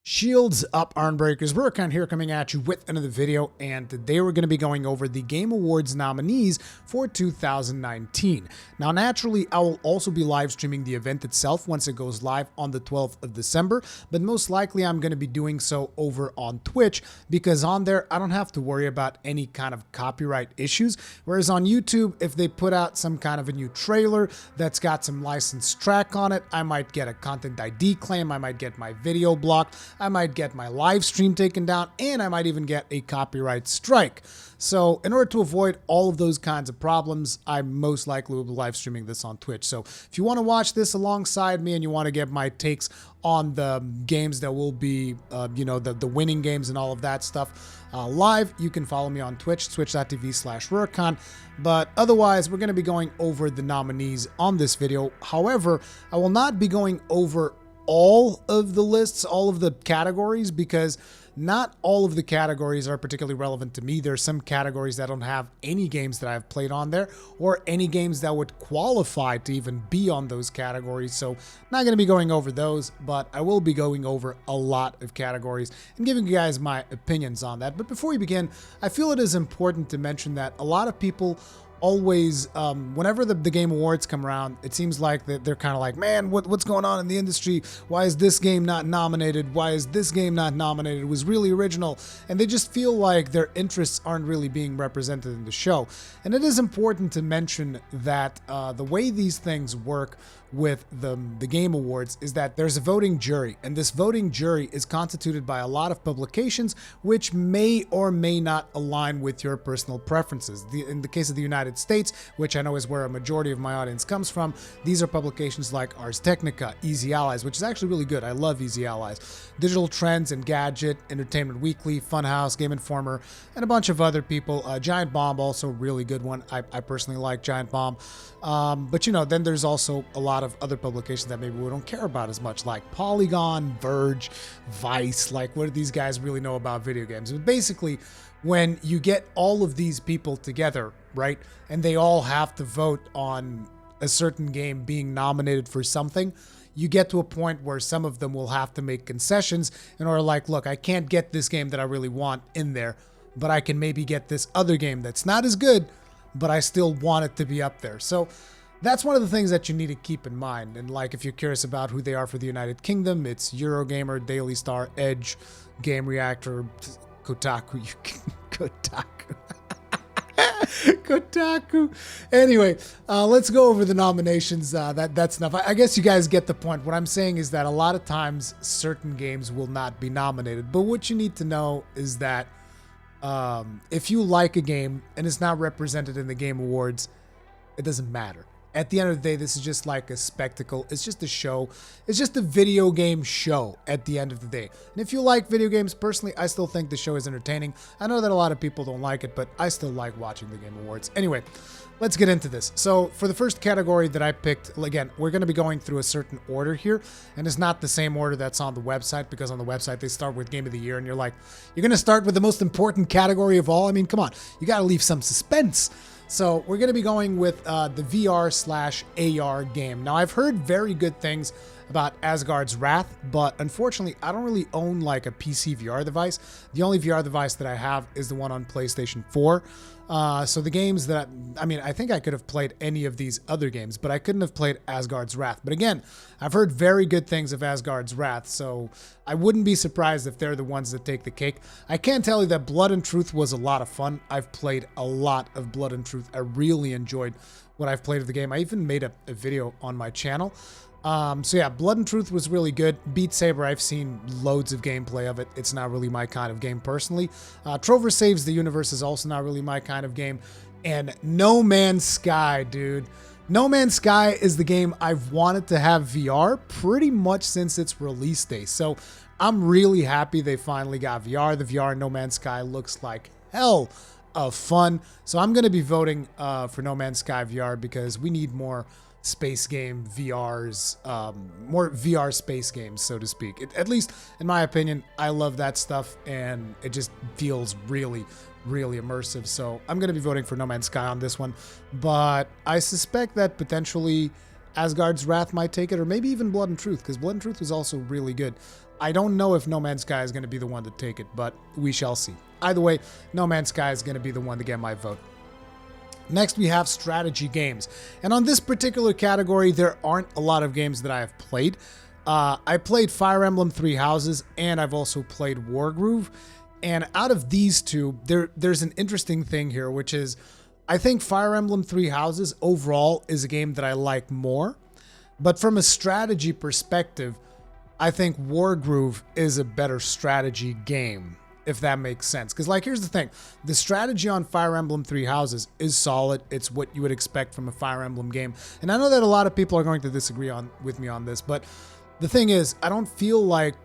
Shields up, Armbreakers. Rurikhan here coming at you with another video, and today we're going to be going over the Game Awards nominees for 2019. Now, naturally, I will also be live streaming the event itself once it goes live on the 12th of December, but most likely I'm going to be doing so over on Twitch because on there, I don't have to worry about any kind of copyright issues, whereas on YouTube, if they put out some kind of a new trailer that's got some licensed track on it, I might get a content ID claim, I might get my video blocked, I might get my live stream taken down, and I might even get a copyright strike. So in order to avoid all of those kinds of problems, I most likely will be live streaming this on Twitch. So if you want to watch this alongside me and you want to get my takes on the games that will be, the winning games and all of that stuff live, you can follow me on Twitch, twitch.tv/Rurikhan. But otherwise, we're going to be going over the nominees on this video. However, I will not be going over all of the lists, all of the categories, because not all of the categories are particularly relevant to me. There's some categories that don't have any games that I've played on there or any games that would qualify to even be on those categories. So not going to be going over those, but I will be going over a lot of categories and giving you guys my opinions on that. But before we begin, I feel it is important to mention that a lot of people always, whenever the Game Awards come around, it seems like they're kind of like, man, what's going on in the industry? Why is this game not nominated? Why is this game not nominated? It was really original. And they just feel like their interests aren't really being represented in the show. And it is important to mention that the way these things work with the Game Awards is that there's a voting jury, and this voting jury is constituted by a lot of publications which may or may not align with your personal preferences. In the case of the United States, which I know is where a majority of my audience comes from, these are publications like Ars Technica, Easy Allies, which is actually really good. I love Easy Allies. Digital Trends and Gadget, Entertainment Weekly, Funhouse, Game Informer, and a bunch of other people. Giant Bomb, also a really good one. I personally like Giant Bomb. But then there's also a lot of other publications that maybe we don't care about as much, like Polygon, Verge, Vice. Like, what do these guys really know about video games? But basically, when you get all of these people together, right, and they all have to vote on a certain game being nominated for something, you get to a point where some of them will have to make concessions in order, like, look, I can't get this game that I really want in there, but I can maybe get this other game that's not as good, but I still want it to be up there. So that's one of the things that you need to keep in mind. And like, if you're curious about who they are for the United Kingdom, it's Eurogamer, Daily Star, Edge, Game Reactor, Kotaku, Kotaku. Kotaku. Anyway, let's go over the nominations. That's enough. I guess you guys get the point. What I'm saying is that a lot of times certain games will not be nominated. But what you need to know is that if you like a game and it's not represented in the Game Awards, it doesn't matter. At the end of the day, this is just like a spectacle. It's just a show. It's just a video game show at the end of the day. And if you like video games, personally, I still think the show is entertaining. I know that a lot of people don't like it, but I still like watching the Game Awards. Anyway, let's get into this. So for the first category that I picked, again, we're going to be going through a certain order here. And it's not the same order that's on the website, because on the website, they start with Game of the Year. And you're like, you're going to start with the most important category of all? I mean, come on. You got to leave some suspense. So we're going to be going with the VR/AR game. Now, I've heard very good things about Asgard's Wrath, but unfortunately, I don't really own like a PC VR device. The only VR device that I have is the one on PlayStation 4. So the games that, I think I could have played any of these other games, but I couldn't have played Asgard's Wrath. But again, I've heard very good things of Asgard's Wrath, so I wouldn't be surprised if they're the ones that take the cake. I can tell you that Blood and Truth was a lot of fun. I've played a lot of Blood and Truth. I really enjoyed what I've played of the game. I even made a video on my channel. So yeah, Blood and Truth was really good. Beat Saber, I've seen loads of gameplay of it. It's not really my kind of game personally. Trover Saves the Universe is also not really my kind of game. And No Man's Sky, dude. No Man's Sky is the game I've wanted to have VR pretty much since its release day. So I'm really happy they finally got VR. The VR in No Man's Sky looks like hell of fun. So I'm going to be voting for No Man's Sky VR because we need more space game VRs, more VR space games, so to speak. At least, in my opinion, I love that stuff, and it just feels really, really immersive. So I'm going to be voting for No Man's Sky on this one, but I suspect that potentially Asgard's Wrath might take it, or maybe even Blood and Truth, because Blood and Truth was also really good. I don't know if No Man's Sky is going to be the one to take it, but we shall see. Either way, No Man's Sky is going to be the one to get my vote. Next, we have strategy games. And on this particular category, there aren't a lot of games that I have played. I played Fire Emblem Three Houses, and I've also played Wargroove. And out of these two, there's an interesting thing here, which is I think Fire Emblem Three Houses overall is a game that I like more. But from a strategy perspective, I think Wargroove is a better strategy game, if that makes sense. Because, like, here's the thing. The strategy on Fire Emblem Three Houses is solid. It's what you would expect from a Fire Emblem game. And I know that a lot of people are going to disagree with me on this, but the thing is, I don't feel like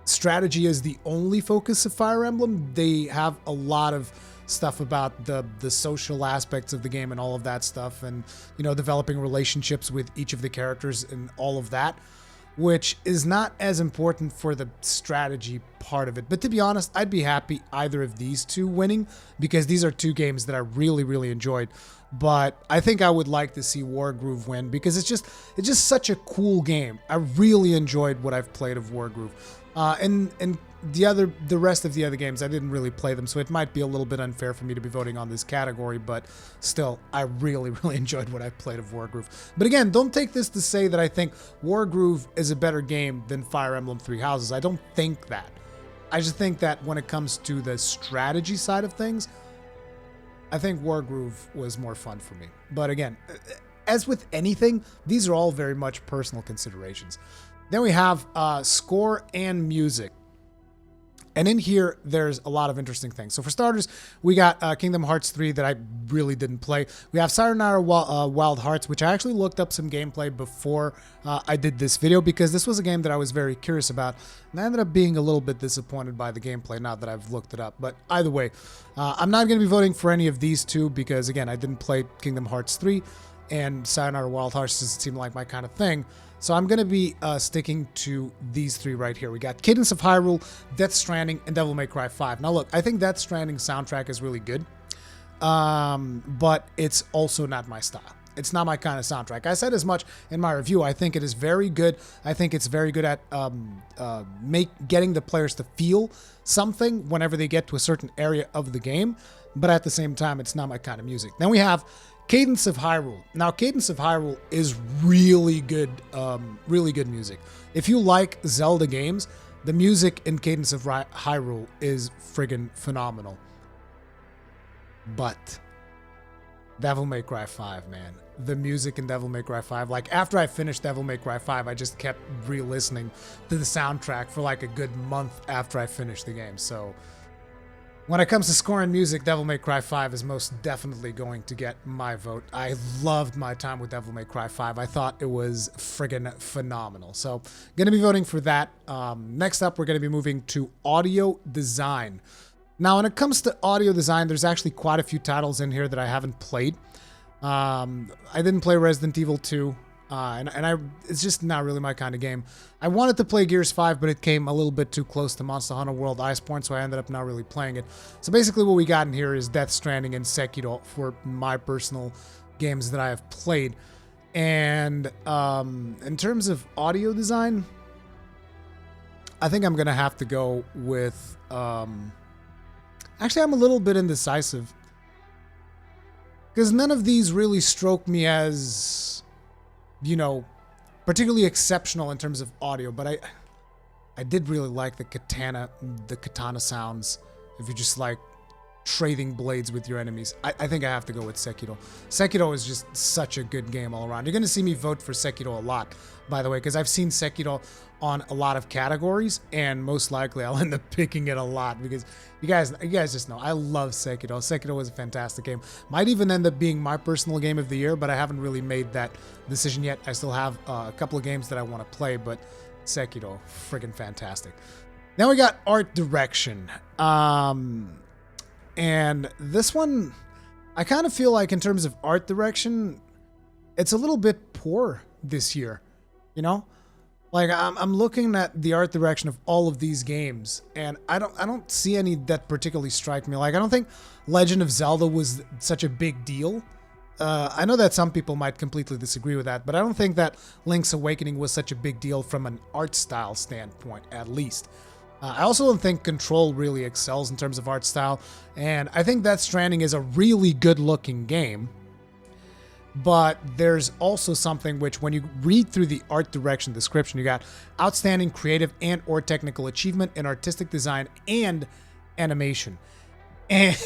strategy is the only focus of Fire Emblem. They have a lot of stuff about the social aspects of the game and all of that stuff, and, you know, developing relationships with each of the characters and all of that, which is not as important for the strategy part of it. But to be honest, I'd be happy either of these two winning, because these are two games that I really, really enjoyed. But I think I would like to see Wargroove win, because it's just such a cool game. I really enjoyed what I've played of Wargroove. And the rest of the other games, I didn't really play them, so it might be a little bit unfair for me to be voting on this category, but still, I really, really enjoyed what I've played of Wargroove. But again, don't take this to say that I think Wargroove is a better game than Fire Emblem Three Houses. I don't think that. I just think that when it comes to the strategy side of things, I think Wargroove was more fun for me. But again, as with anything, these are all very much personal considerations. Then we have score and music. And in here, there's a lot of interesting things. So for starters, we got Kingdom Hearts 3 that I really didn't play. We have Sayonara Wild Hearts, which I actually looked up some gameplay before I did this video, because this was a game that I was very curious about. And I ended up being a little bit disappointed by the gameplay now that I've looked it up. But either way, I'm not going to be voting for any of these two because, again, I didn't play Kingdom Hearts 3, and Sayonara Wild Hearts doesn't seem like my kind of thing. So I'm going to be sticking to these three right here. We got Cadence of Hyrule, Death Stranding, and Devil May Cry 5. Now look, I think Death Stranding soundtrack is really good, but it's also not my style. It's not my kind of soundtrack. I said as much in my review. I think it is very good. I think it's very good at getting the players to feel something whenever they get to a certain area of the game, but at the same time, it's not my kind of music. Then we have Cadence of Hyrule. Now, Cadence of Hyrule is really good music. If you like Zelda games, the music in Cadence of Hyrule is friggin' phenomenal. But Devil May Cry 5, man. The music in Devil May Cry 5, like after I finished Devil May Cry 5, I just kept re-listening to the soundtrack for like a good month after I finished the game. So when it comes to score and music, Devil May Cry 5 is most definitely going to get my vote. I loved my time with Devil May Cry 5. I thought it was friggin' phenomenal. So, going to be voting for that. Next up, we're going to be moving to audio design. Now, when it comes to audio design, there's actually quite a few titles in here that I haven't played. I didn't play Resident Evil 2. It's just not really my kind of game. I wanted to play Gears 5, but it came a little bit too close to Monster Hunter World Iceborne, so I ended up not really playing it. So basically what we got in here is Death Stranding and Sekiro for my personal games that I have played. And in terms of audio design, I think I'm going to have to go with... Actually, I'm a little bit indecisive, because none of these really stroke me as, you know, particularly exceptional in terms of audio, but I did really like the katana sounds if you're just like trading blades with your enemies. I think I have to go with Sekiro. Sekiro is just such a good game all around. You're going to see me vote for Sekiro a lot, by the way, because I've seen Sekiro on a lot of categories, and most likely I'll end up picking it a lot because you guys just know I love Sekiro. Sekiro was a fantastic game. Might even end up being my personal game of the year, but I haven't really made that decision yet. I still have a couple of games that I want to play, but Sekiro, friggin' fantastic. Then we got art direction. And this one, I kind of feel like in terms of art direction, it's a little bit poor this year, you know? Like I'm looking at the art direction of all of these games, and I don't see any that particularly strike me. Like I don't think Legend of Zelda was such a big deal, I know that some people might completely disagree with that, but I don't think that Link's Awakening was such a big deal from an art style standpoint, at least. I also don't think Control really excels in terms of art style, and I think Death Stranding is a really good-looking game. But there's also something which, when you read through the art direction description, you got outstanding creative and or technical achievement in artistic design and animation. And,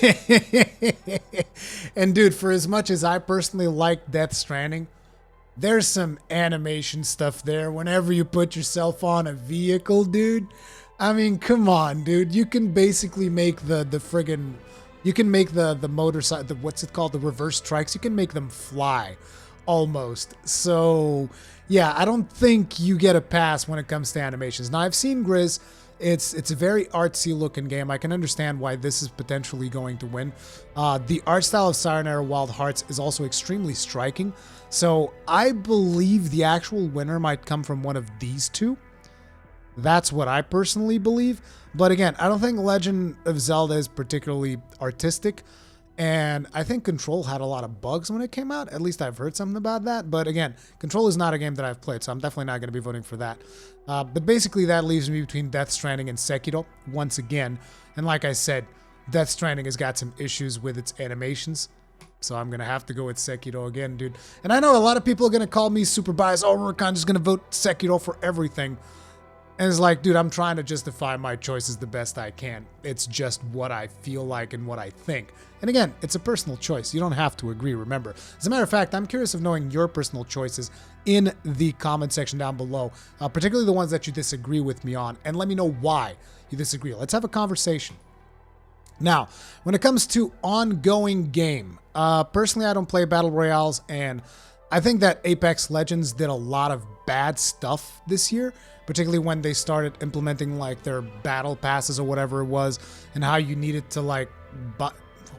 and dude, for as much as I personally like Death Stranding, there's some animation stuff there whenever you put yourself on a vehicle, dude. I mean, come on, dude. You can basically make the friggin'... You can make the motorcycle, what's it called? The reverse trikes. You can make them fly, almost. So, yeah, I don't think you get a pass when it comes to animations. Now, I've seen Grizz. It's a very artsy-looking game. I can understand why this is potentially going to win. The art style of Sayonara Wild Hearts is also extremely striking. So, I believe the actual winner might come from one of these two. That's what I personally believe. But again, I don't think Legend of Zelda is particularly artistic. And I think Control had a lot of bugs when it came out. At least I've heard something about that. But again, Control is not a game that I've played, so I'm definitely not going to be voting for that. But basically, that leaves me between Death Stranding and Sekiro once again. And like I said, Death Stranding has got some issues with its animations. So I'm going to have to go with Sekiro again, dude. And I know a lot of people are going to call me super biased. Oh, Rurikhan just going to vote Sekiro for everything. And it's like, dude, I'm trying to justify my choices the best I can. It's just what I feel like and what I think. And again, it's a personal choice. You don't have to agree, remember. As a matter of fact, I'm curious of knowing your personal choices in the comment section down below, particularly the ones that you disagree with me on, and let me know why you disagree. Let's have a conversation. Now, when it comes to ongoing game, personally, I don't play Battle Royales, and I think that Apex Legends did a lot of bad stuff this year, particularly when they started implementing like their battle passes or whatever it was, and how you needed to like buy,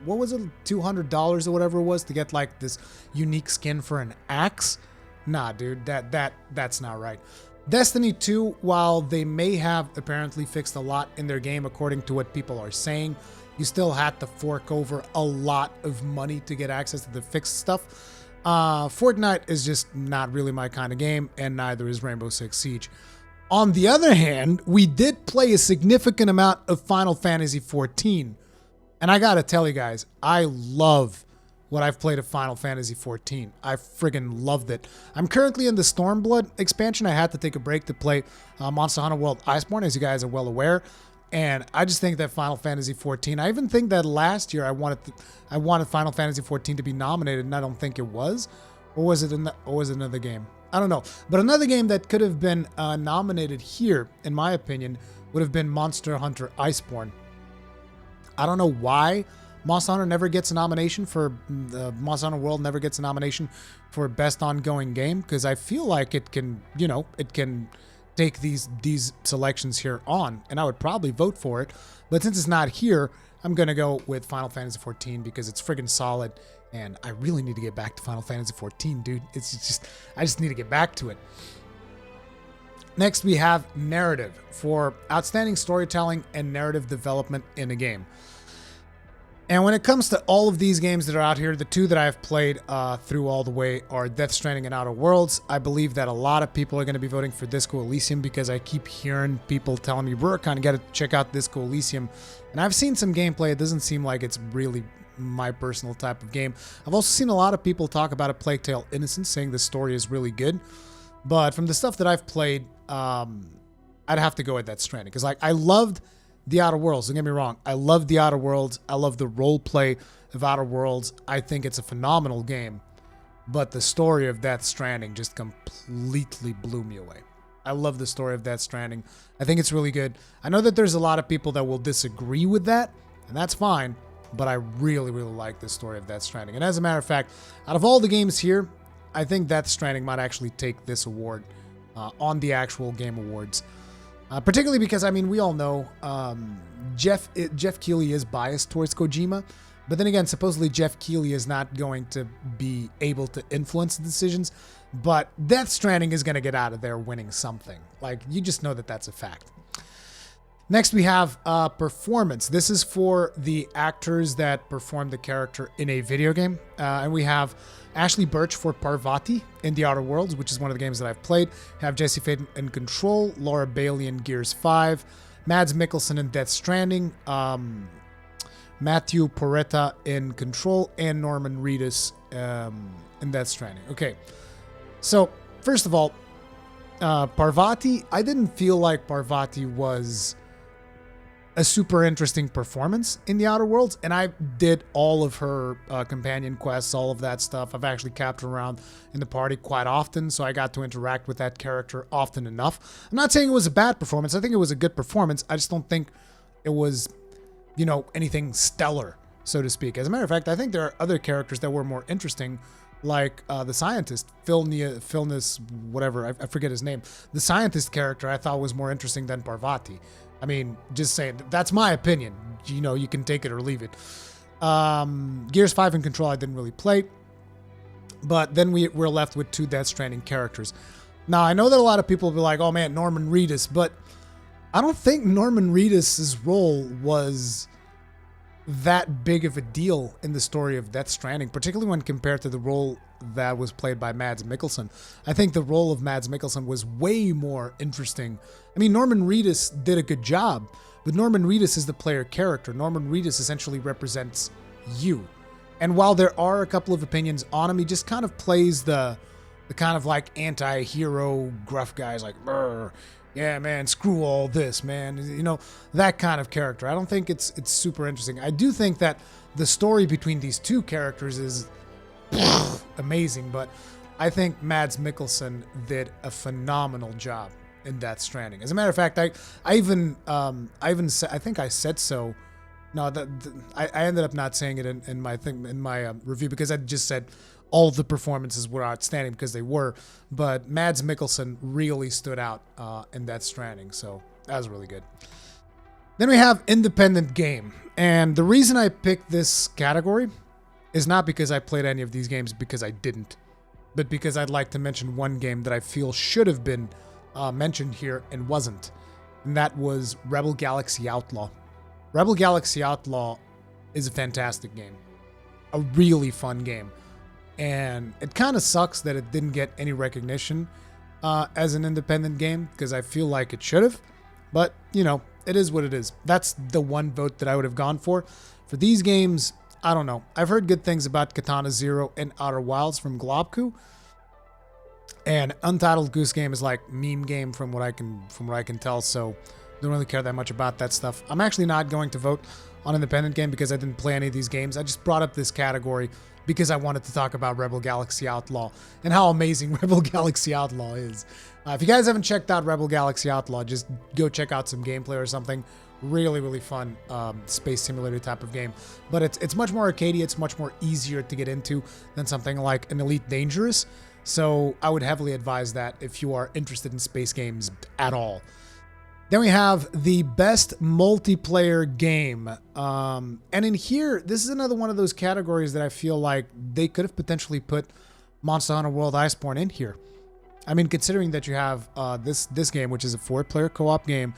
what was it, $200 or whatever it was to get like this unique skin for an axe. Nah, dude, that's not right. Destiny 2, while they may have apparently fixed a lot in their game according to what people are saying, you still had to fork over a lot of money to get access to the fixed stuff. Fortnite is just not really my kind of game, and neither is Rainbow Six Siege. On the other hand, we did play a significant amount of Final Fantasy XIV, and I gotta tell you guys, I love what I've played of Final Fantasy XIV. I friggin' loved it. I'm currently in the Stormblood expansion. I had to take a break to play Monster Hunter World Iceborne, as you guys are well aware. And I just think that Final Fantasy XIV, I even think that last year I wanted Final Fantasy XIV to be nominated, and I don't think it was. Or was it another game? I don't know. But another game that could have been nominated here, in my opinion, would have been Monster Hunter Iceborne. I don't know why Monster Hunter never gets a nomination for Monster Hunter World never gets a nomination for Best Ongoing Game, because I feel like it can, you know, it can take these selections here on, and I would probably vote for it. But since it's not here, I'm gonna go with Final Fantasy XIV because it's friggin' solid, and I really need to get back to Final Fantasy XIV, dude. I just need to get back to it. Next, we have narrative for outstanding storytelling and narrative development in a game. And when it comes to all of these games that are out here, the two that I've played through all the way are Death Stranding and Outer Worlds. I believe that a lot of people are going to be voting for Disco Elysium because I keep hearing people telling me, Rurikhan, you got to check out Disco Elysium. And I've seen some gameplay. It doesn't seem like it's really my personal type of game. I've also seen a lot of people talk about A Plague Tale Innocence, saying the story is really good. But from the stuff that I've played, I'd have to go with Death Stranding. Because like, I loved The Outer Worlds, don't get me wrong. I love The Outer Worlds. I love the role play of Outer Worlds. I think it's a phenomenal game. But the story of Death Stranding just completely blew me away. I love the story of Death Stranding. I think it's really good. I know that there's a lot of people that will disagree with that, and that's fine. But I really, really like the story of Death Stranding. And as a matter of fact, out of all the games here, I think Death Stranding might actually take this award on the actual Game Awards. Particularly because, I mean, we all know Jeff Keighley is biased towards Kojima. But then again, supposedly Jeff Keighley is not going to be able to influence the decisions. But Death Stranding is going to get out of there winning something. Like, you just know that that's a fact. Next, we have performance. This is for the actors that perform the character in a video game. And we have Ashley Birch for Parvati in The Outer Worlds, which is one of the games that I've played. Have Jesse Faden in Control, Laura Bailey in Gears 5, Mads Mikkelsen in Death Stranding, Matthew Porretta in Control, and Norman Reedus in Death Stranding. Okay, so first of all, Parvati, I didn't feel like Parvati was a super interesting performance in The Outer Worlds, and I did all of her companion quests, all of that stuff. I've actually kept her around in the party quite often, so I got to interact with that character often enough. I'm not saying it was a bad performance. I think it was a good performance. I just don't think it was, you know, anything stellar, so to speak. As a matter of fact, I think there are other characters that were more interesting, like the scientist, Philness, whatever, I forget his name. The scientist character I thought was more interesting than Parvati. I mean, just saying, that's my opinion. You know, you can take it or leave it. Gears 5 and Control I didn't really play. But then we're left with 2 Death Stranding characters. Now, I know that a lot of people will be like, oh man, Norman Reedus. But I don't think Norman Reedus' role was that big of a deal in the story of Death Stranding, particularly when compared to the role that was played by Mads Mikkelsen. I think the role of Mads Mikkelsen was way more interesting. I mean, Norman Reedus did a good job, but Norman Reedus is the player character. Norman Reedus essentially represents you. And while there are a couple of opinions on him, he just kind of plays the kind of like anti-hero gruff guys like, brr, yeah, man, screw all this, man. You know, that kind of character. I don't think it's super interesting. I do think that the story between these 2 characters is amazing, but I think Mads Mikkelsen did a phenomenal job in Death Stranding. As a matter of fact, I think I said so. No, I ended up not saying it in my review, because I just said all of the performances were outstanding, because they were, but Mads Mikkelsen really stood out in Death Stranding, so that was really good. Then we have independent game, and the reason I picked this category is not because I played any of these games, because I didn't, but because I'd like to mention one game that I feel should have been mentioned here and wasn't, and that was Rebel Galaxy Outlaw. Rebel Galaxy Outlaw is a fantastic game, a really fun game, and it kind of sucks that it didn't get any recognition as an independent game, because I feel like it should have, but, you know, it is what it is. That's the one vote that I would have gone for. For these games, I don't know. I've heard good things about Katana Zero and Outer Wilds from Globku, and Untitled Goose Game is like meme game from what I can tell, so don't really care that much about that stuff. I'm actually not going to vote on independent game because I didn't play any of these games. I just brought up this category because I wanted to talk about Rebel Galaxy Outlaw and how amazing Rebel Galaxy Outlaw is. If you guys haven't checked out Rebel Galaxy Outlaw, just go check out some gameplay or something. Really, really fun space simulator type of game. But it's much more arcadey. It's much more easier to get into than something like an Elite Dangerous. So I would heavily advise that if you are interested in space games at all. Then we have the best multiplayer game. And in here, this is another one of those categories that I feel like they could have potentially put Monster Hunter World Iceborne in here. I mean, considering that you have this game, which is a 4-player co-op game,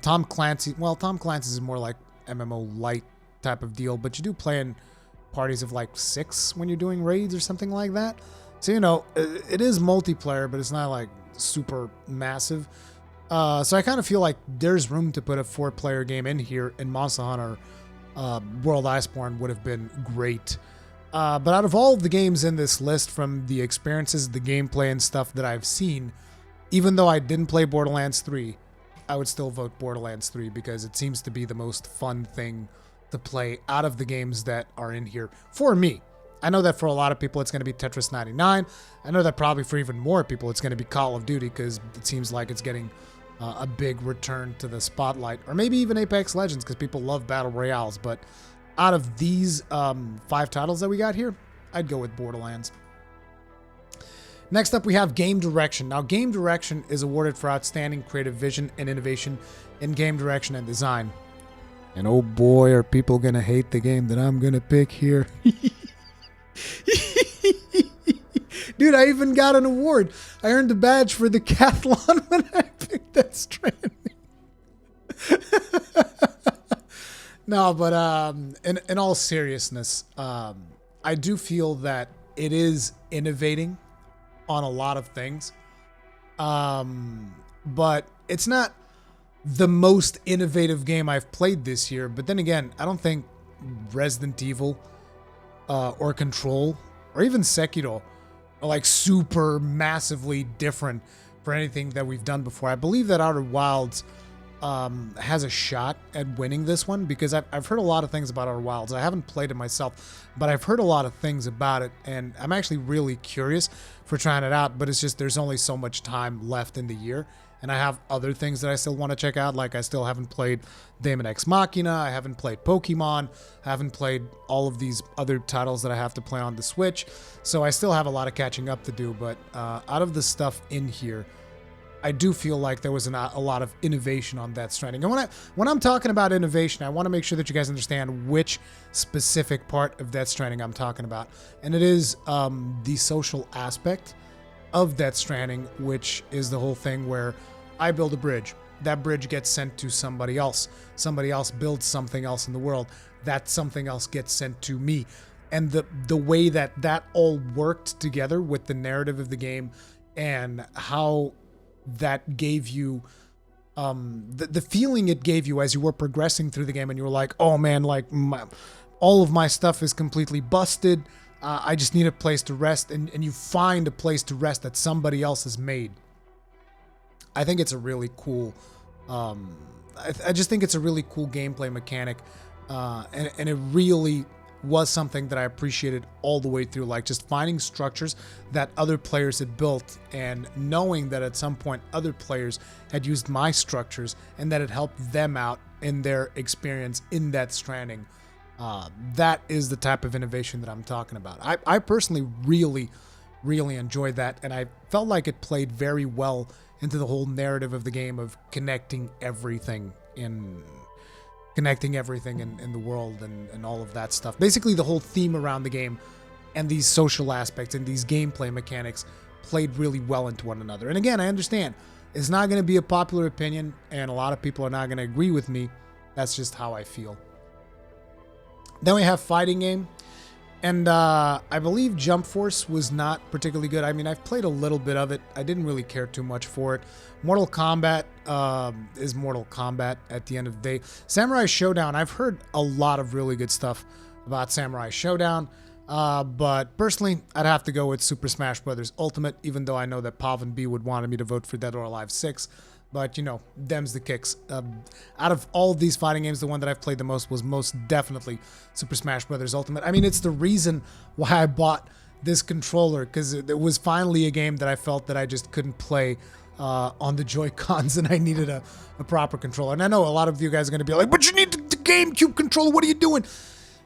Tom Clancy's is more like MMO light type of deal, but you do play in parties of like 6 when you're doing raids or something like that. So, you know, it is multiplayer, but it's not like super massive. So I kind of feel like there's room to put a 4-player game in here, and Monster Hunter World Iceborne would have been great. But out of all of the games in this list, from the experiences, the gameplay, and stuff that I've seen, even though I didn't play Borderlands 3, I would still vote Borderlands 3 because it seems to be the most fun thing to play out of the games that are in here for me. I know that for a lot of people it's going to be Tetris 99. I know that probably for even more people it's going to be Call of Duty because it seems like it's getting a big return to the spotlight. Or maybe even Apex Legends because people love Battle Royales. But out of these 5 titles that we got here, I'd go with Borderlands. Next up, we have Game Direction. Now, Game Direction is awarded for outstanding creative vision and innovation in game direction and design. And oh boy, are people going to hate the game that I'm going to pick here. Dude, I even got an award. I earned a badge for the decathlon when I picked that Stranding. No, but in all seriousness, I do feel that it is innovating on a lot of things. But it's not the most innovative game I've played this year. But then again, I don't think Resident Evil or Control or even Sekiro are like super massively different for anything that we've done before. I believe that Outer Wilds has a shot at winning this one because I've heard a lot of things about Outer Wilds. I haven't played it myself, but I've heard a lot of things about it, and I'm actually really curious for trying it out, but it's just there's only so much time left in the year, and I have other things that I still want to check out, like I still haven't played Daemon X Machina, I haven't played Pokemon, I haven't played all of these other titles that I have to play on the Switch, so I still have a lot of catching up to do, but out of the stuff in here, I do feel like there was a lot of innovation on Death Stranding. And when I'm talking about innovation, I want to make sure that you guys understand which specific part of Death Stranding I'm talking about. And it is the social aspect of Death Stranding, which is the whole thing where I build a bridge. That bridge gets sent to somebody else. Somebody else builds something else in the world. That something else gets sent to me. And the way that all worked together with the narrative of the game and how that gave you the feeling it gave you as you were progressing through the game and you were like, oh man, like all of my stuff is completely busted. I just need a place to rest, and you find a place to rest that somebody else has made. I think it's a really cool I just think it's a really cool gameplay mechanic, and it really was something that I appreciated all the way through, like just finding structures that other players had built and knowing that at some point other players had used my structures and that it helped them out in their experience in Death Stranding. That is the type of innovation that I'm talking about. I personally really enjoyed that, and I felt like it played very well into the whole narrative of the game of connecting everything in the world and all of that stuff. Basically, the whole theme around the game and these social aspects and these gameplay mechanics played really well into one another. And again, I understand it's not going to be a popular opinion, and a lot of people are not going to agree with me. That's just how I feel. Then we have fighting game. And I believe Jump Force was not particularly good. I mean, I've played a little bit of it. I didn't really care too much for it. Mortal Kombat is Mortal Kombat at the end of the day. Samurai Showdown, I've heard a lot of really good stuff about Samurai Showdown. But personally, I'd have to go with Super Smash Bros. Ultimate, even though I know that Pav and B would want me to vote for Dead or Alive 6. But, you know, them's the kicks. Out of all of these fighting games, the one that I've played the most was most definitely Super Smash Bros. Ultimate. I mean, it's the reason why I bought this controller, because it was finally a game that I felt that I just couldn't play on the Joy-Cons, and I needed a proper controller. And I know a lot of you guys are going to be like, but you need the GameCube controller, what are you doing?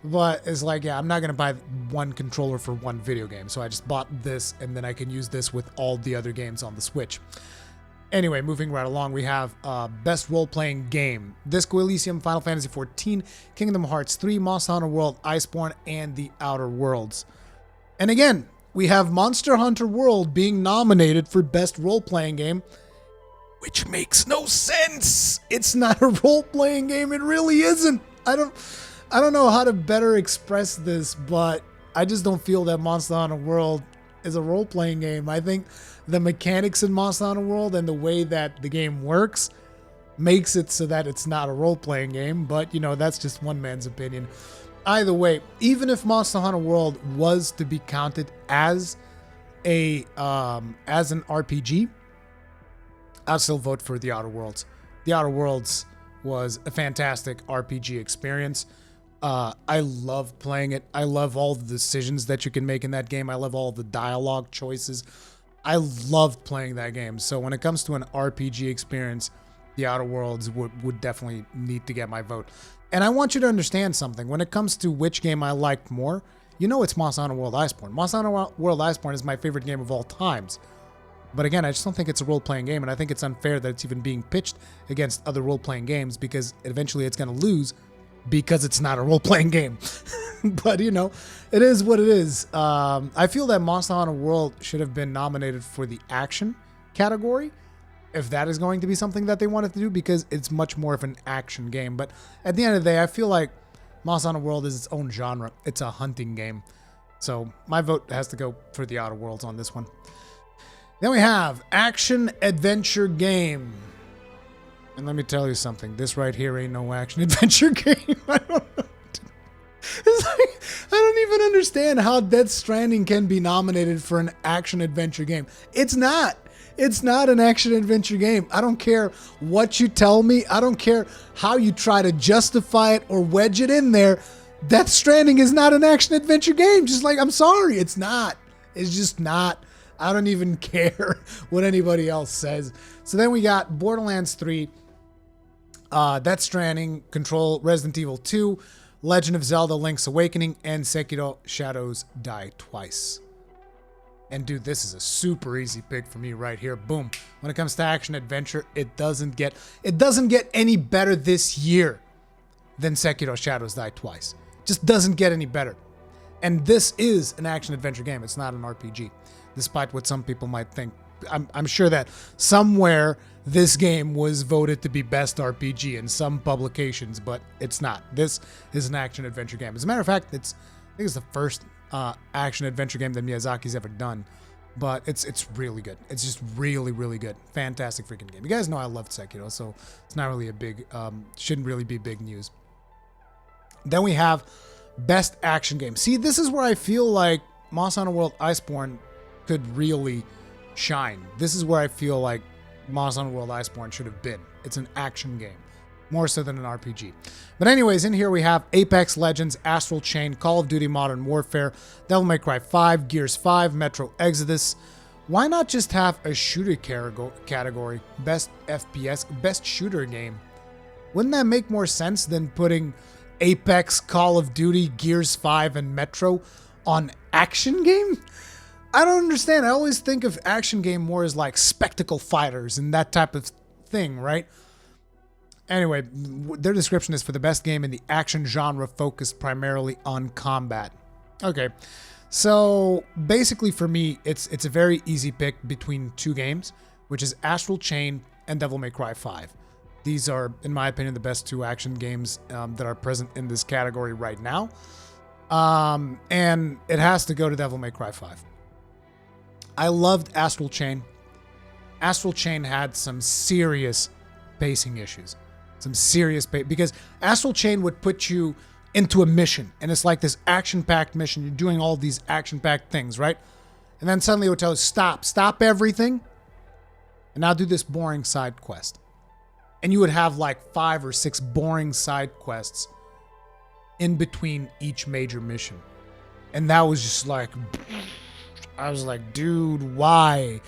But it's like, yeah, I'm not going to buy one controller for one video game. So I just bought this, and then I can use this with all the other games on the Switch. Anyway, moving right along, we have Best Role-Playing Game. Disco Elysium, Final Fantasy XIV, Kingdom Hearts 3, Monster Hunter World, Iceborne, and The Outer Worlds. And again, we have Monster Hunter World being nominated for Best Role-Playing Game, which makes no sense. It's not a role-playing game. It really isn't. I don't know how to better express this, but I just don't feel that Monster Hunter World is a role-playing game. I think the mechanics in Monster Hunter World and the way that the game works makes it so that it's not a role-playing game, but, you know, that's just one man's opinion. Either way, even if Monster Hunter World was to be counted as an RPG, I'd still vote for The Outer Worlds. The Outer Worlds was a fantastic RPG experience. I love playing it. I love all the decisions that you can make in that game. I love all the dialogue choices. I loved playing that game. So when it comes to an RPG experience, The Outer Worlds would definitely need to get my vote. And I want you to understand something. When it comes to which game I liked more, you know it's Monster Hunter World Iceborne. Monster Hunter World Iceborne is my favorite game of all times. But again, I just don't think it's a role-playing game, and I think it's unfair that it's even being pitched against other role-playing games, because eventually it's going to lose because it's not a role-playing game. But, you know, it is what it is. I feel that Monster Hunter World should have been nominated for the action category, if that is going to be something that they wanted to do, because it's much more of an action game. But at the end of the day, I feel like Monster Hunter World is its own genre. It's a hunting game. So my vote has to go for the Outer Worlds on this one. Then we have Action Adventure Game. And let me tell you something. This right here ain't no action adventure game. I don't know. It's like, I don't even understand how Death Stranding can be nominated for an action adventure game. It's not. It's not an action adventure game. I don't care what you tell me. I don't care how you try to justify it or wedge it in there. Death Stranding is not an action adventure game. Just like, I'm sorry, it's not. It's just not. I don't even care what anybody else says. So then we got Borderlands 3, Death Stranding, Control, Resident Evil 2, Legend of Zelda Link's Awakening, and Sekiro Shadows Die Twice. And dude, this is a super easy pick for me right here. Boom. When it comes to action adventure, it doesn't get any better this year than Sekiro Shadows Die Twice. Just doesn't get any better. And this is an action adventure game. It's not an RPG, despite what some people might think. I'm sure that somewhere this game was voted to be best RPG in some publications, but it's not. This is an action adventure game. As a matter of fact, I think it's the first action adventure game that Miyazaki's ever done, but it's really good. It's just really, really good. Fantastic freaking game. You guys know I loved Sekiro, so it's not really a big, shouldn't really be big news. Then we have best action game. See, this is where I feel like Monster Hunter World Iceborne could really shine. This is where I feel like Monster Hunter World Iceborne should have been. It's an action game, more so than an RPG. But anyways, in here we have Apex Legends, Astral Chain, Call of Duty Modern Warfare, Devil May Cry 5, Gears 5, Metro Exodus. Why not just have a shooter category? Best FPS, best shooter game. Wouldn't that make more sense than putting Apex, Call of Duty, Gears 5, and Metro on action game? I don't understand. I always think of action game more as like spectacle fighters and that type of thing, right? Anyway, their description is for the best game in the action genre focused primarily on combat. Okay, so basically for me, it's a very easy pick between two games, which is Astral Chain and Devil May Cry 5. These are, in my opinion, the best two action games that are present in this category right now. And it has to go to Devil May Cry 5. I loved Astral Chain. Astral Chain had some serious pacing issues. Because Astral Chain would put you into a mission, and it's like this action-packed mission. You're doing all these action-packed things, right? And then suddenly it would tell you, stop everything, and now do this boring side quest. And you would have like 5 or 6 boring side quests in between each major mission. And that was just like, I was like, dude, why?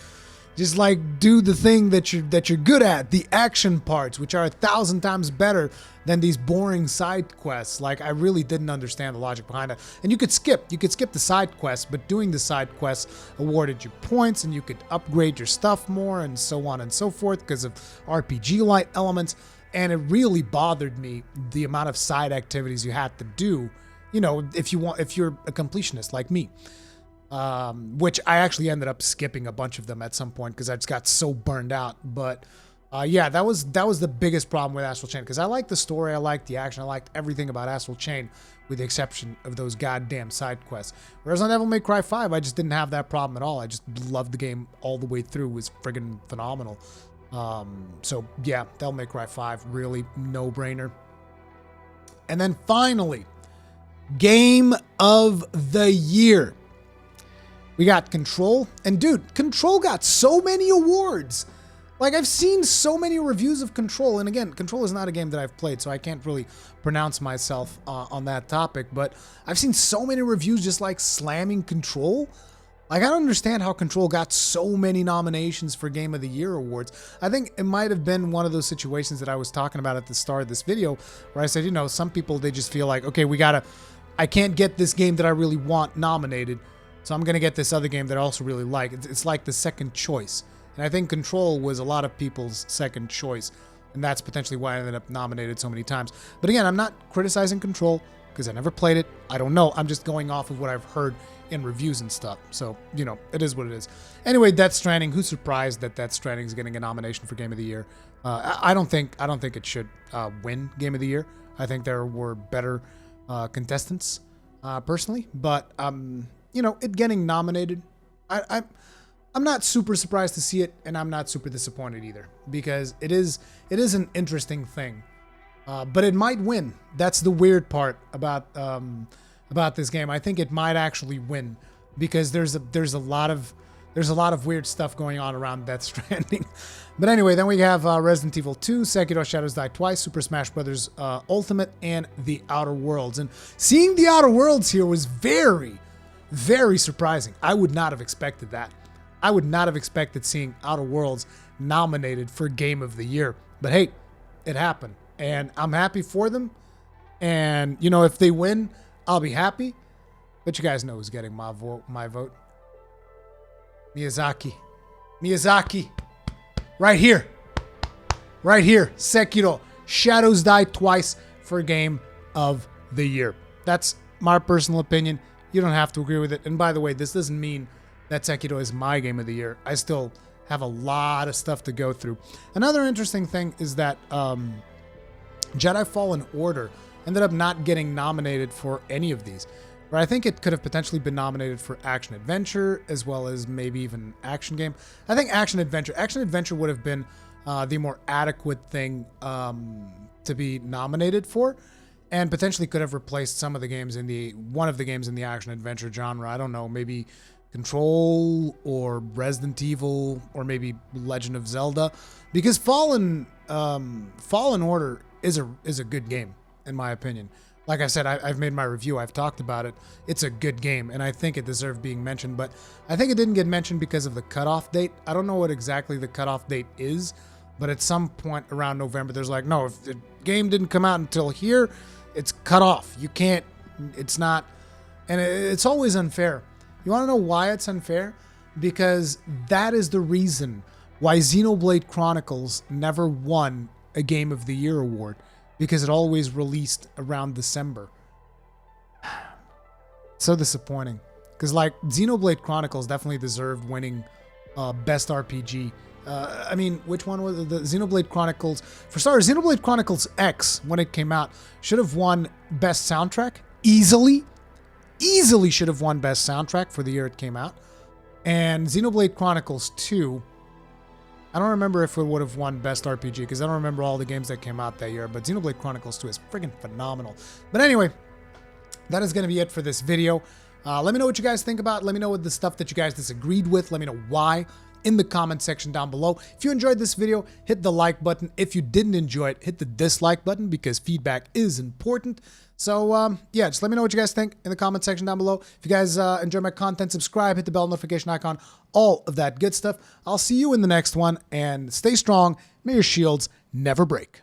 Just like do the thing that you're good at, the action parts, which are 1,000 times better than these boring side quests. Like, I really didn't understand the logic behind it. And you could skip the side quests, but doing the side quests awarded you points, and you could upgrade your stuff more, and so on and so forth because of RPG-like elements. And it really bothered me the amount of side activities you had to do. You know, if you're a completionist like me. Which I actually ended up skipping a bunch of them at some point because I just got so burned out. But yeah, that was the biggest problem with Astral Chain, because I liked the story, I liked the action, I liked everything about Astral Chain with the exception of those goddamn side quests. Whereas on Devil May Cry 5, I just didn't have that problem at all. I just loved the game all the way through. It was friggin' phenomenal. So yeah, Devil May Cry 5, really no-brainer. And then finally, Game of the Year. We got Control, and dude, Control got so many awards. Like, I've seen so many reviews of Control, and again, Control is not a game that I've played, so I can't really pronounce myself on that topic, but I've seen so many reviews just like slamming Control. Like, I don't understand how Control got so many nominations for Game of the Year awards. I think it might have been one of those situations that I was talking about at the start of this video, where I said, you know, some people, they just feel like, okay, I can't get this game that I really want nominated, so I'm going to get this other game that I also really like. It's like the second choice. And I think Control was a lot of people's second choice. And that's potentially why I ended up nominated so many times. But again, I'm not criticizing Control because I never played it. I don't know. I'm just going off of what I've heard in reviews and stuff. So, you know, it is what it is. Anyway, Death Stranding. Who's surprised that Death Stranding is getting a nomination for Game of the Year? I don't think it should win Game of the Year. I think there were better contestants, personally. But, you you know, it getting nominated, I'm not super surprised to see it, and I'm not super disappointed either, because it is an interesting thing. But it might win. That's the weird part about this game. I think it might actually win, because there's a lot of weird stuff going on around Death Stranding. But anyway, then we have Resident Evil 2, Sekiro: Shadows Die Twice, Super Smash Bros. Ultimate, and The Outer Worlds. And seeing The Outer Worlds here was very, very surprising. I would not have expected that. I would not have expected seeing Outer Worlds nominated for Game of the Year. But hey, it happened. And I'm happy for them. And, you know, if they win, I'll be happy. But you guys know who's getting my vote. Miyazaki. Right here. Sekiro: Shadows Die Twice for Game of the Year. That's my personal opinion. You don't have to agree with it. And by the way, this doesn't mean that Sekiro is my Game of the Year. I still have a lot of stuff to go through. Another interesting thing is that Jedi Fallen Order ended up not getting nominated for any of these. But I think it could have potentially been nominated for Action Adventure, as well as maybe even Action Game. I think Action Adventure would have been the more adequate thing to be nominated for, and potentially could have replaced some of the games one of the games in the Action Adventure genre. I don't know, maybe Control or Resident Evil or maybe Legend of Zelda, because Fallen Order is a good game in my opinion. Like I said, I've made my review. I've talked about it. It's a good game, and I think it deserved being mentioned. But I think it didn't get mentioned because of the cutoff date. I don't know what exactly the cutoff date is, but at some point around November, there's like, no, if the game didn't come out until here, it's cut off. You can't. It's not, and it's always unfair. You want to know why it's unfair? Because that is the reason why Xenoblade Chronicles never won a Game of the Year award. Because it always released around December. So disappointing. Because, like, Xenoblade Chronicles definitely deserved winning Best RPG. I mean, which one was it? The Xenoblade Chronicles? For starters, Xenoblade Chronicles X, when it came out, should have won Best Soundtrack. Easily should have won Best Soundtrack for the year it came out. And Xenoblade Chronicles 2... I don't remember if it would have won Best RPG, because I don't remember all the games that came out that year, but Xenoblade Chronicles 2 is friggin' phenomenal. But anyway, that is going to be it for this video. Let me know what you guys think about it. Let me know what the stuff that you guys disagreed with. Let me know why in the comment section down below. If you enjoyed this video, hit the like button. If you didn't enjoy it, hit the dislike button, because feedback is important. So, yeah, just let me know what you guys think in the comment section down below. If you guys enjoy my content, subscribe, hit the bell notification icon, all of that good stuff. I'll see you in the next one, and stay strong. May your shields never break.